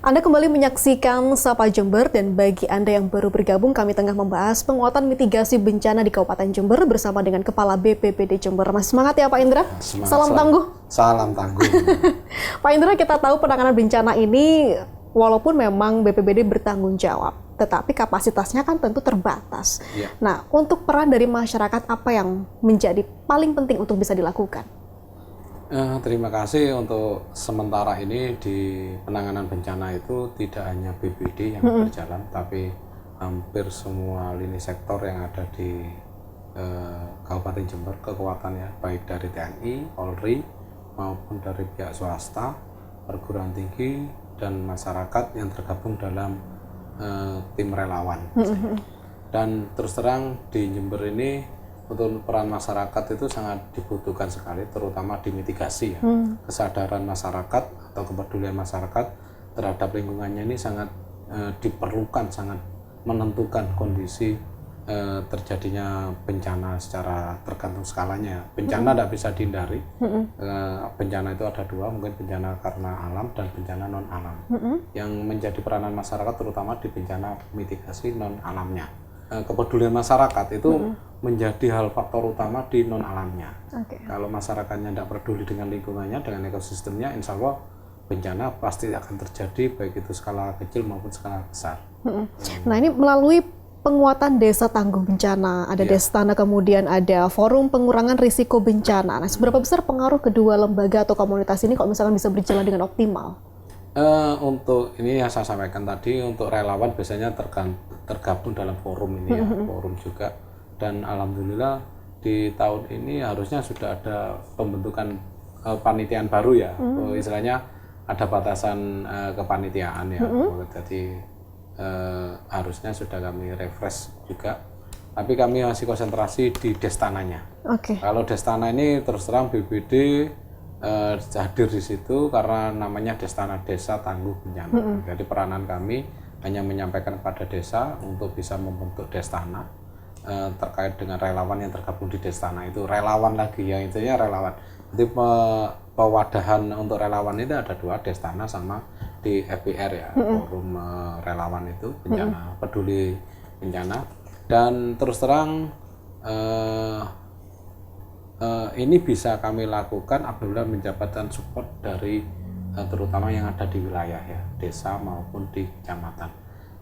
Anda kembali menyaksikan Sapa Jember, dan bagi Anda yang baru bergabung, kami tengah membahas penguatan mitigasi bencana di Kabupaten Jember bersama dengan Kepala BPBD Jember. Masih semangat ya Pak Indra? Semangat, salam tangguh. Salam tangguh. Pak Indra, kita tahu penanganan bencana ini walaupun memang BPBD bertanggung jawab, tetapi kapasitasnya kan tentu terbatas. Ya. Nah, untuk peran dari masyarakat apa yang menjadi paling penting untuk bisa dilakukan? Terima kasih. Untuk sementara ini di penanganan bencana itu tidak hanya BPBD yang berjalan, tapi hampir semua lini sektor yang ada di Kabupaten Jember kekuatannya, baik dari TNI, Polri, maupun dari pihak swasta, perguruan tinggi, dan masyarakat yang tergabung dalam tim relawan. Dan terus terang di Jember ini untuk peran masyarakat itu sangat dibutuhkan sekali, terutama di mitigasi ya. Kesadaran masyarakat atau kepedulian masyarakat terhadap lingkungannya ini sangat diperlukan, sangat menentukan kondisi terjadinya bencana secara tergantung skalanya. Bencana tidak bisa dihindari. Bencana itu ada dua, mungkin bencana karena alam dan bencana non alam. Yang menjadi peranan masyarakat terutama di bencana mitigasi non alamnya. Kepedulian masyarakat itu menjadi hal faktor utama di non alamnya. Kalau masyarakatnya tidak peduli dengan lingkungannya, dengan ekosistemnya, insya Allah bencana pasti akan terjadi, baik itu skala kecil maupun skala besar. Nah, ini melalui penguatan desa tangguh bencana, ada Destana, kemudian ada forum pengurangan risiko bencana. Nah, seberapa besar pengaruh kedua lembaga atau komunitas ini kalau misalkan bisa berjalan dengan optimal? Untuk ini yang saya sampaikan tadi, untuk relawan biasanya tergabung dalam forum ini ya, forum juga. Dan alhamdulillah di tahun ini harusnya sudah ada pembentukan panitiaan baru ya. Istilahnya ada batasan kepanitiaan ya. Jadi harusnya sudah kami refresh juga. Tapi kami masih konsentrasi di Destananya. Kalau Destana ini terus terang BPBD hadir di situ karena namanya Destana Desa Tangguh Bencana. Jadi peranan kami hanya menyampaikan kepada desa untuk bisa membentuk Destana terkait dengan relawan yang tergabung di Destana. Itu relawan lagi, yang intinya relawan. Jadi pewadahan untuk relawan itu ada dua, Destana sama di FPR ya, forum relawan itu bencana, peduli bencana. Dan terus terang ini bisa kami lakukan apabila mendapatkan support dari terutama yang ada di wilayah ya, desa maupun di kecamatan.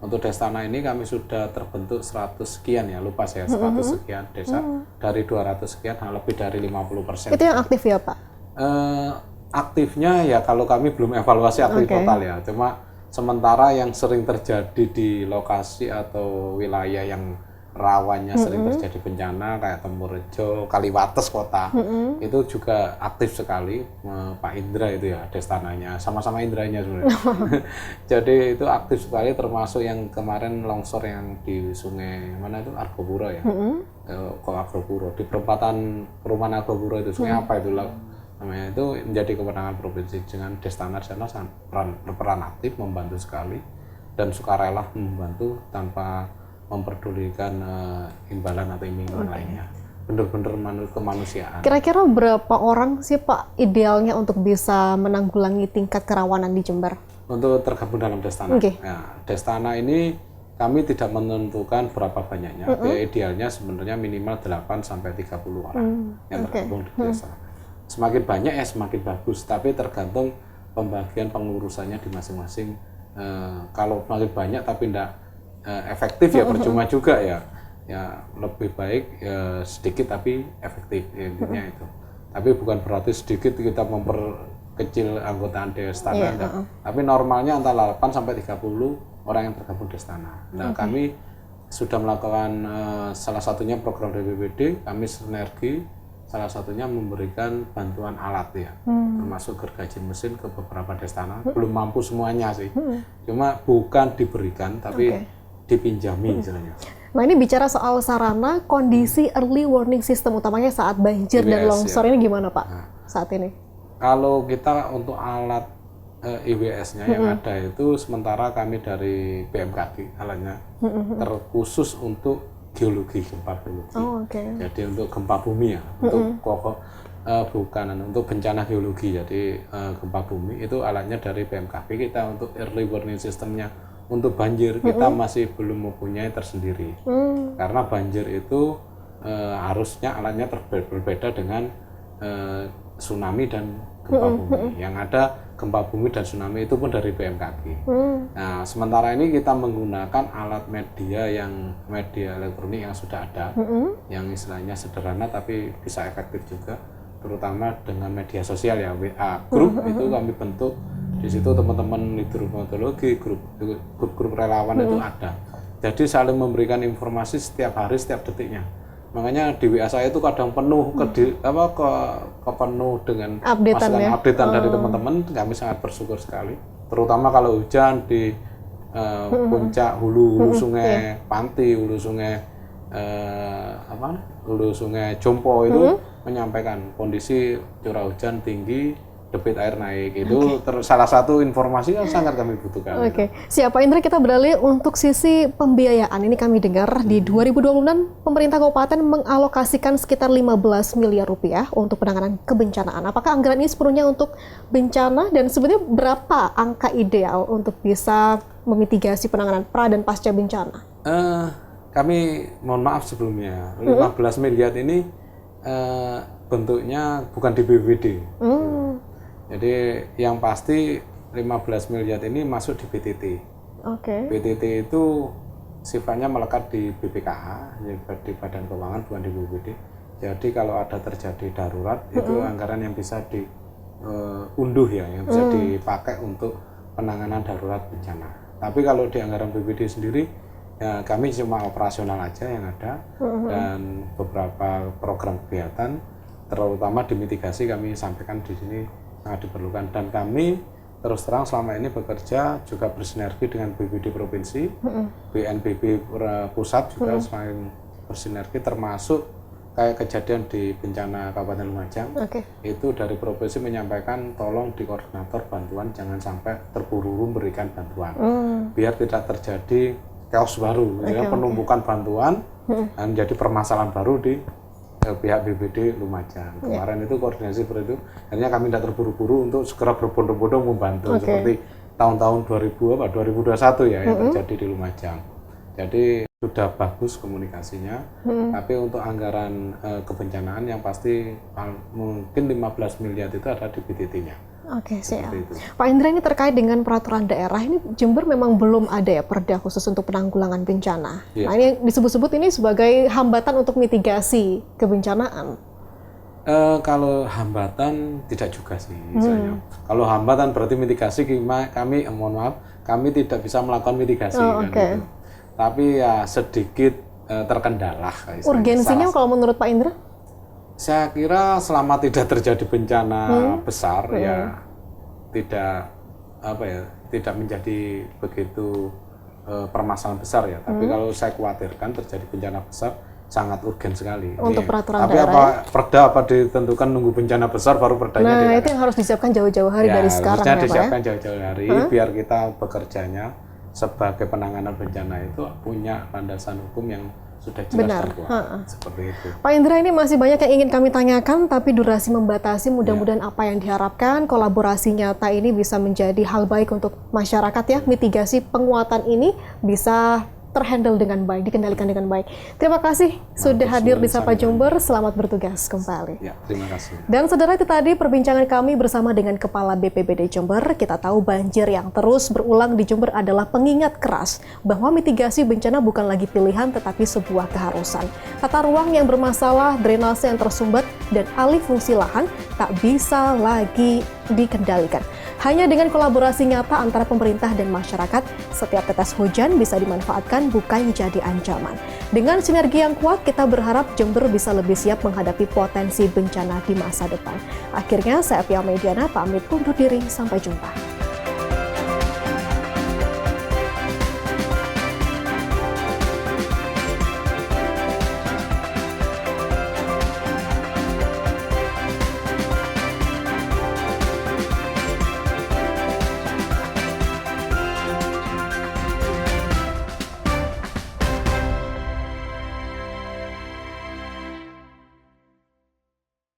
Untuk Destana ini kami sudah terbentuk 100 sekian ya, lupa saya 100 sekian desa dari 200 sekian, lebih dari 50%. Itu yang aktif ya Pak? Aktifnya ya kalau kami belum evaluasi aktif total ya, cuma sementara yang sering terjadi di lokasi atau wilayah yang rawannya sering terjadi bencana kayak Temurrejo, Kaliwates kota, itu juga aktif sekali. Pak Indra itu ya Destananya, sama-sama Indranya sebenarnya. Jadi itu aktif sekali, termasuk yang kemarin longsor yang di sungai mana itu, Argopuro ya, kok Argopuro, di perempatan perumahan Argopuro itu, sungai apa itu namanya, itu menjadi kewenangan provinsi. Dengan Destana peran aktif, membantu sekali dan sukarela membantu tanpa memperdulikan imbalan atau iming-iming lainnya. Benar-benar kemanusiaan. Kira-kira berapa orang sih Pak idealnya untuk bisa menanggulangi tingkat kerawanan di Jember? Untuk tergabung dalam Destana. Nah, Destana ini kami tidak menentukan berapa banyaknya. Ya, idealnya sebenarnya minimal 8 sampai 30 orang yang tergabung di Destana. Semakin banyak ya semakin bagus, tapi tergantung pembagian pengurusannya di masing-masing. Kalau semakin banyak tapi tidak efektif ya percuma juga ya. Ya lebih baik sedikit tapi efektif intinya itu. Tapi bukan berarti sedikit kita memperkecil anggotaan Destana, tapi normalnya antara 8 sampai 30 orang yang tergabung Destana. Nah, kami sudah melakukan salah satunya program BPBD, kami sinergi, salah satunya memberikan bantuan alat ya, termasuk gergaji mesin ke beberapa Destana. Belum mampu semuanya sih, cuma bukan diberikan tapi dipinjami istilahnya. Nah, ini bicara soal sarana, kondisi early warning system utamanya saat banjir dan longsor ini gimana Pak saat ini? Kalau kita untuk alat IWS-nya yang ada itu sementara kami dari BMKG alatnya terkhusus untuk geologi gempa dulu. Jadi untuk gempa bumi ya, untuk bukan untuk bencana geologi, jadi gempa bumi itu alatnya dari BMKG. Kita untuk early warning systemnya untuk banjir kita masih belum mempunyai tersendiri, karena banjir itu harusnya alatnya berbeda dengan tsunami dan gempa bumi. Yang ada gempa bumi dan tsunami itu pun dari BMKG. Nah, sementara ini kita menggunakan alat media elektronik yang sudah ada, yang istilahnya sederhana tapi bisa efektif juga, terutama dengan media sosial ya, WA grup itu kami bentuk. Di situ teman-teman hidrometeorologi, grup relawan itu ada. Jadi saling memberikan informasi setiap hari, setiap detiknya. Makanya di WA saya itu kadang penuh penuh dengan updatean dari teman-teman. Kami sangat bersyukur sekali. Terutama kalau hujan di puncak hulu sungai Panti, hulu sungai Jompo itu menyampaikan kondisi curah hujan tinggi, debit air naik. Itu salah satu informasi yang sangat kami butuhkan. Siap Pak Indra, kita beralih untuk sisi pembiayaan. Ini kami dengar di 2026 pemerintah kabupaten mengalokasikan sekitar 15 miliar rupiah untuk penanganan kebencanaan. Apakah anggaran ini sepenuhnya untuk bencana, dan sebenarnya berapa angka ideal untuk bisa memitigasi penanganan pra dan pasca bencana? Kami mohon maaf sebelumnya, 15 miliar ini bentuknya bukan di BPBD. Jadi yang pasti 15 miliar ini masuk di BTT. BTT itu sifatnya melekat di BPKA, di Badan Keuangan, bukan di BPBD. Jadi kalau ada terjadi darurat, itu anggaran yang bisa diunduh ya, yang bisa dipakai untuk penanganan darurat bencana. Tapi kalau di anggaran BPBD sendiri, ya kami cuma operasional aja yang ada, dan beberapa program kegiatan, terutama di mitigasi kami sampaikan di sini sangat diperlukan. Dan kami terus terang selama ini bekerja juga bersinergi dengan BPBD provinsi, BNPB pusat juga semakin bersinergi, termasuk kayak kejadian di bencana Kabupaten Lumajang. Itu dari provinsi menyampaikan tolong di koordinator bantuan jangan sampai terburu-buru memberikan bantuan, biar tidak terjadi chaos baru, penumpukan bantuan dan jadi permasalahan baru di pihak BPBD Lumajang. Kemarin itu koordinasi seperti itu, akhirnya kami tidak terburu-buru untuk segera berbondong-bondong membantu seperti tahun-tahun 2021 ya yang terjadi di Lumajang. Jadi sudah bagus komunikasinya, tapi untuk anggaran kebencanaan yang pasti mungkin 15 miliar itu ada di BTT-nya. Siap. Pak Indra, ini terkait dengan peraturan daerah, ini Jember memang belum ada ya perda khusus untuk penanggulangan bencana. Nah, ini disebut-sebut ini sebagai hambatan untuk mitigasi kebencanaan. Kalau hambatan tidak juga sih, misalnya. Kalau hambatan berarti mitigasi, kami mohon maaf, kami tidak bisa melakukan mitigasi gitu. Tapi ya sedikit terkendala. Urgensinya kalau menurut Pak Indra? Saya kira selama tidak terjadi bencana besar ya tidak menjadi begitu permasalahan besar ya. Tapi kalau saya khawatirkan terjadi bencana besar sangat urgen sekali. Untuk peraturan tapi daerah. Perda ditentukan nunggu bencana besar baru perdanya. Nah, itu yang harus disiapkan jauh-jauh hari dari sekarang ya, Pak. Disiapkan jauh-jauh hari biar kita bekerjanya sebagai penanganan bencana itu punya landasan hukum yang sudah jelas dan kuat. Seperti itu. Pak Indra, ini masih banyak yang ingin kami tanyakan, tapi durasi membatasi. Mudah-mudahan apa yang diharapkan, kolaborasi nyata ini bisa menjadi hal baik untuk masyarakat ya. Mitigasi penguatan ini bisa terhandle dengan baik, dikendalikan dengan baik. Terima kasih sudah hadir di Sapa Jember. Selamat bertugas kembali. Ya, terima kasih. Dan saudara, itu tadi perbincangan kami bersama dengan Kepala BPBD Jember. Kita tahu banjir yang terus berulang di Jember adalah pengingat keras bahwa mitigasi bencana bukan lagi pilihan tetapi sebuah keharusan. Tata ruang yang bermasalah, drainase yang tersumbat, dan alih fungsi lahan tak bisa lagi dikendalikan. Hanya dengan kolaborasi nyata antara pemerintah dan masyarakat, setiap tetes hujan bisa dimanfaatkan bukan jadi ancaman. Dengan sinergi yang kuat, kita berharap Jember bisa lebih siap menghadapi potensi bencana di masa depan. Akhirnya, saya Pia Mediana pamit undur diri. Sampai jumpa.